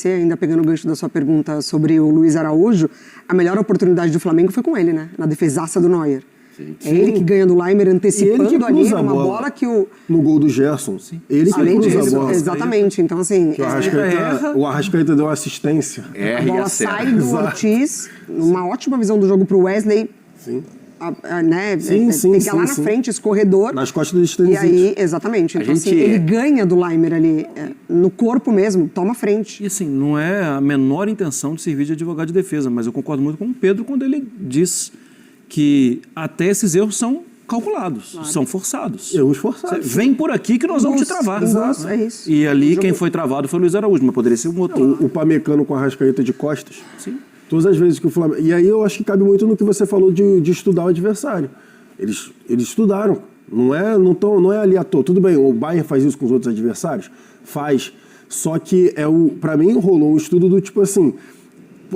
Ainda pegando o gancho da sua pergunta sobre o Luiz Araújo, a melhor oportunidade do Flamengo foi com ele, né? Na defesaça do Neuer. Sim. É ele que ganha do Leimer antecipando ali uma bola que o... No gol do Gerson. Sim. Ele que cruza a bola. Exatamente. Então, assim... O Arrascaeta deu assistência. A bola sai do Ortiz, uma ótima visão do jogo pro Wesley. Sim. Pegar lá na frente, esse corredor. Nas costas do Stanisic. E aí, exatamente. Então, assim, ele ganha do Leimer ali, no corpo mesmo, toma a frente. E assim, não é a menor intenção de servir de advogado de defesa, mas eu concordo muito com o Pedro quando ele diz que até esses erros são calculados, são forçados. Erros forçados. Vem por aqui que nós vamos te travar. Exato. É isso. E ali quem foi travado foi o Luiz Araújo, mas poderia ser um outro. O Pamecano com a Arrascaeta de costas. Sim. Todas as vezes que o Flamengo... E aí eu acho que cabe muito no que você falou de estudar o adversário. Eles estudaram. Não é ali à toa. Tudo bem, o Bayern faz isso com os outros adversários? Faz. Só que, pra mim, rolou um estudo do tipo assim...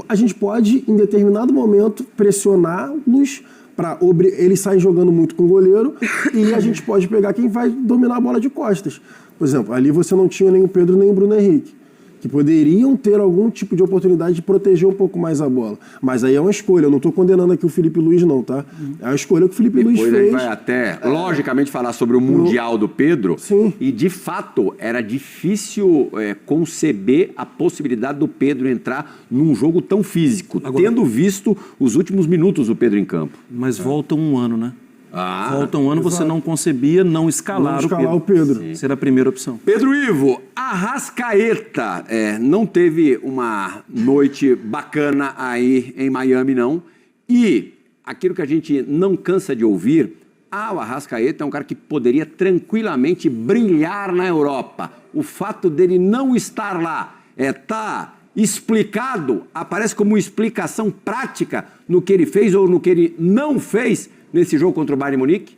A gente pode, em determinado momento, pressioná-los para... Eles saem jogando muito com o goleiro e a gente pode pegar quem vai dominar a bola de costas. Por exemplo, ali você não tinha nem o Pedro nem o Bruno Henrique, que poderiam ter algum tipo de oportunidade de proteger um pouco mais a bola. Mas aí é uma escolha. Eu não estou condenando aqui o Felipe Luiz, não, tá? É uma escolha que o Felipe Luiz fez. Depois a gente vai até, logicamente, falar sobre o Mundial do Pedro. Sim. E, de fato, era difícil conceber a possibilidade do Pedro entrar num jogo tão físico, tendo visto os últimos minutos do Pedro em campo. Mas volta um ano, né? Volta um ano, você não concebia não escalar o Pedro. Ser a primeira opção. Pedro Ivo, Arrascaeta não teve uma noite bacana aí em Miami, não. E aquilo que a gente não cansa de ouvir, o Arrascaeta é um cara que poderia tranquilamente brilhar na Europa. O fato dele não estar lá tá explicado, aparece como explicação prática no que ele fez ou no que ele não fez nesse jogo contra o Bayern Munique?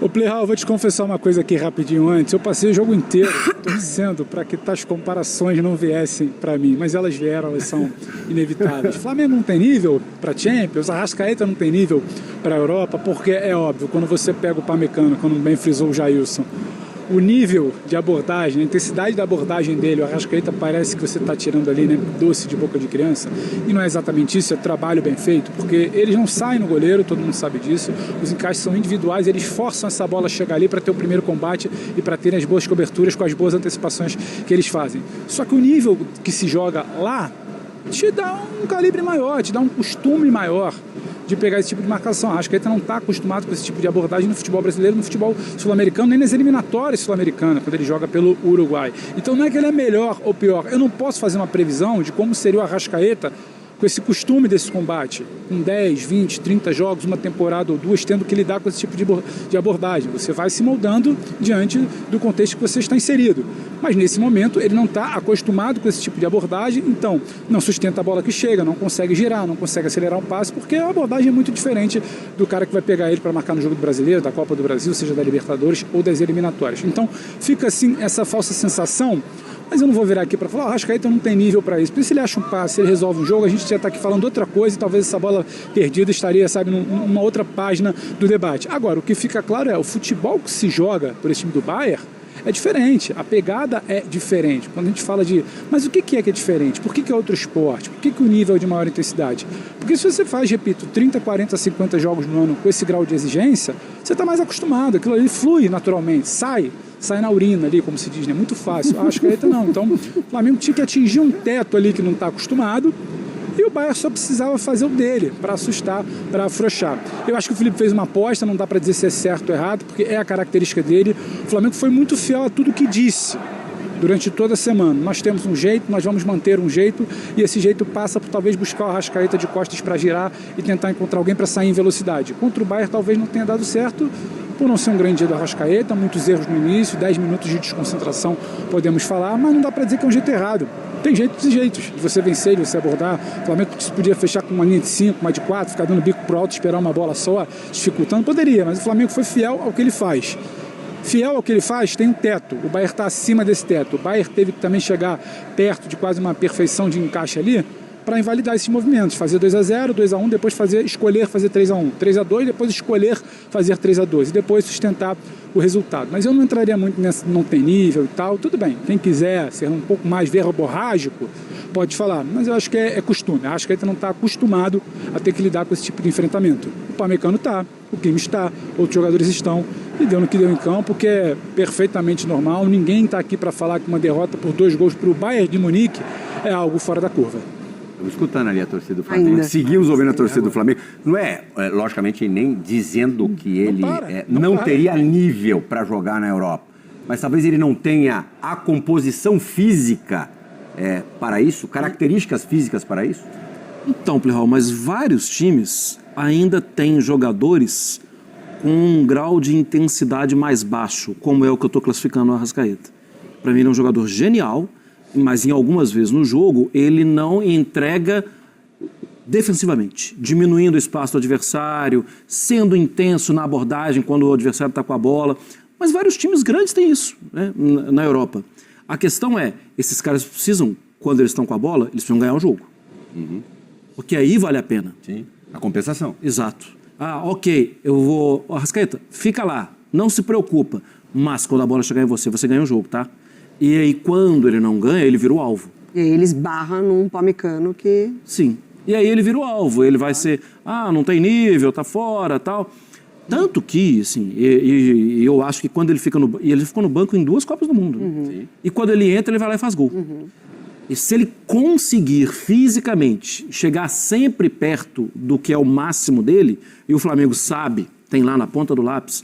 Ô Plihal, eu vou te confessar uma coisa aqui rapidinho antes. Eu passei o jogo inteiro torcendo para que tais comparações não viessem para mim, mas elas vieram, elas são inevitáveis. Flamengo não tem nível para Champions, Arrascaeta não tem nível para a Europa, porque é óbvio, quando você pega o Pamecano, como bem frisou o Jailson, o nível de abordagem, a intensidade da abordagem dele, o Arrascaeta parece que você está tirando ali, né, doce de boca de criança, e não é exatamente isso, é trabalho bem feito, porque eles não saem no goleiro, todo mundo sabe disso, os encaixes são individuais, eles forçam essa bola a chegar ali para ter o primeiro combate e para terem as boas coberturas com as boas antecipações que eles fazem. Só que o nível que se joga lá te dá um calibre maior, te dá um costume maior de pegar esse tipo de marcação. A Arrascaeta não está acostumado com esse tipo de abordagem no futebol brasileiro, no futebol sul-americano, nem nas eliminatórias sul-americanas, quando ele joga pelo Uruguai. Então não é que ele é melhor ou pior. Eu não posso fazer uma previsão de como seria o Arrascaeta com esse costume desse combate, com 10, 20, 30 jogos, uma temporada ou duas, tendo que lidar com esse tipo de abordagem. Você vai se moldando diante do contexto que você está inserido. Mas nesse momento ele não está acostumado com esse tipo de abordagem, então não sustenta a bola que chega, não consegue girar, não consegue acelerar um passe, porque a abordagem é muito diferente do cara que vai pegar ele para marcar no jogo do Brasileiro, da Copa do Brasil, seja da Libertadores ou das eliminatórias. Então fica assim essa falsa sensação. Mas eu não vou virar aqui para falar, o Arrascaeta não tem nível para isso. Porque se ele acha um passe, se ele resolve um jogo, a gente já está aqui falando outra coisa e talvez essa bola perdida estaria, sabe, numa outra página do debate. Agora, o que fica claro é o futebol que se joga por esse time do Bayern é diferente, a pegada é diferente. Quando a gente fala de... Mas o que é diferente? Por que é outro esporte? Por que o nível é de maior intensidade? Porque se você faz, repito, 30, 40, 50 jogos no ano com esse grau de exigência, você está mais acostumado, aquilo ali flui naturalmente, sai na urina ali, como se diz, né? Muito fácil. Acho que a não. Então, o Flamengo tinha que atingir um teto ali que não está acostumado e o Bayern só precisava fazer o dele para assustar, para afrouxar. Eu acho que o Felipe fez uma aposta, não dá para dizer se é certo ou errado, porque é a característica dele. O Flamengo foi muito fiel a tudo que disse durante toda a semana. Nós temos um jeito, nós vamos manter um jeito e esse jeito passa por talvez buscar o Arrascaeta de costas para girar e tentar encontrar alguém para sair em velocidade. Contra o Bayern talvez não tenha dado certo, por não ser um grande dia do Arrascaeta, muitos erros no início, 10 minutos de desconcentração, podemos falar, mas não dá para dizer que é um jeito errado. Tem jeitos e jeitos de você vencer, de você abordar. O Flamengo podia fechar com uma linha de 5, uma de 4, ficar dando bico pro alto, esperar uma bola só, dificultando, poderia, mas o Flamengo foi fiel ao que ele faz. Fiel ao que ele faz, tem um teto. O Bayern está acima desse teto. O Bayern teve que também chegar perto de quase uma perfeição de encaixe ali, para invalidar esses movimentos, fazer 2-0, 2-1, depois escolher fazer 3-1, 3-2, depois escolher fazer 3-2 e depois sustentar o resultado. Mas eu não entraria muito nessa, não tem nível e tal, tudo bem, quem quiser ser um pouco mais verborrágico, pode falar, mas eu acho que é costume, acho que a gente não está acostumado a ter que lidar com esse tipo de enfrentamento. O Pamecano está, o Kim está, outros jogadores estão, e deu no que deu em campo, que é perfeitamente normal, ninguém está aqui para falar que uma derrota por 2 gols para o Bayern de Munique é algo fora da curva. Estamos escutando ali a torcida do Flamengo. Seguimos ouvindo a torcida do Flamengo. Não é, logicamente, nem dizendo que ele não teria nível para jogar na Europa. Mas talvez ele não tenha a composição física para isso, características físicas para isso. Então, Plihal, mas vários times ainda têm jogadores com um grau de intensidade mais baixo, como é o que eu estou classificando o Arrascaeta. Para mim ele é um jogador genial, mas em algumas vezes no jogo ele não entrega defensivamente, diminuindo o espaço do adversário, sendo intenso na abordagem quando o adversário está com a bola. Mas vários times grandes têm isso, né, na Europa. A questão é, esses caras precisam, quando eles estão com a bola, eles precisam ganhar o jogo. Uhum. Porque aí vale a pena. Sim, a compensação. Exato. Ah, ok, eu vou... Arrascaeta, fica lá, não se preocupa. Mas quando a bola chegar em você, você ganha o jogo, tá? E aí quando ele não ganha, ele vira o alvo. E aí eles barram num Pamecano que... Sim. E aí ele vira o alvo, ele vai ser... Ah, não tem nível, tá fora, tal... Tanto que, assim, eu acho que quando ele fica no... E ele ficou no banco em 2 Copas do Mundo. Uhum. E quando ele entra, ele vai lá e faz gol. Uhum. E se ele conseguir fisicamente chegar sempre perto do que é o máximo dele, e o Flamengo sabe, tem lá na ponta do lápis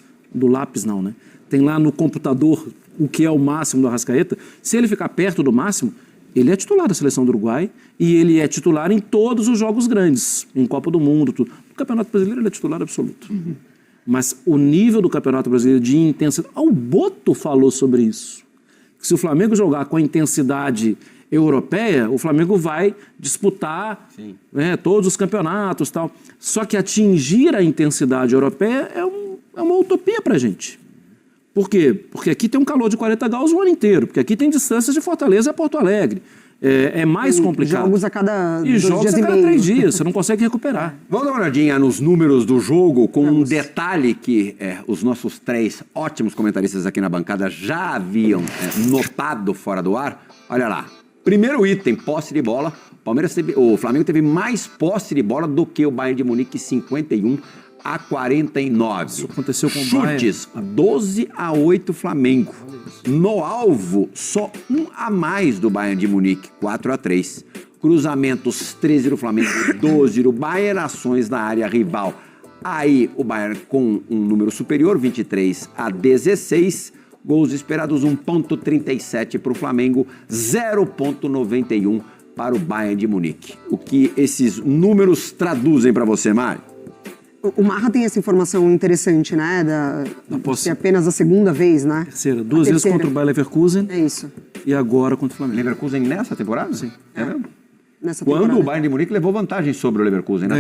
não, né? Tem lá no computador o que é o máximo do Arrascaeta, se ele ficar perto do máximo, ele é titular da seleção do Uruguai e ele é titular em todos os jogos grandes, em Copa do Mundo, tudo. No Campeonato Brasileiro ele é titular absoluto. Uhum. Mas o nível do Campeonato Brasileiro de intensidade... O Boto falou sobre isso. Se o Flamengo jogar com a intensidade europeia, o Flamengo vai disputar todos os campeonatos e tal. Só que atingir a intensidade europeia é uma utopia pra gente. Por quê? Porque aqui tem um calor de 40 graus o ano inteiro. Porque aqui tem distâncias de Fortaleza a Porto Alegre. É mais complicado. Jogos a cada 2 jogos dias a cada e meio. 3 dias, você não consegue recuperar. Vamos dar uma olhadinha nos números do jogo, com um detalhe que os nossos 3 ótimos comentaristas aqui na bancada já haviam notado fora do ar. Olha lá. Primeiro item, posse de bola. O Flamengo teve mais posse de bola do que o Bayern de Munique, 51-49. Isso aconteceu com o Chutes, 12-8 Flamengo. No alvo, só 1 a mais do Bayern de Munique, 4-3. Cruzamentos, 13 do Flamengo, 12 do Bayern. Ações na área rival. Aí o Bayern com um número superior, 23-16. Gols esperados, 1,37 para o Flamengo, 0,91 para o Bayern de Munique. O que esses números traduzem para você, Mário? O Marra tem essa informação interessante, né? De apenas a segunda vez, né? Terceira. 2 vezes contra o Bayer Leverkusen. É isso. E agora contra o Flamengo. Leverkusen nessa temporada? Sim. É mesmo? Nessa temporada. Quando o Bayern de Munique levou vantagem sobre o Leverkusen, né?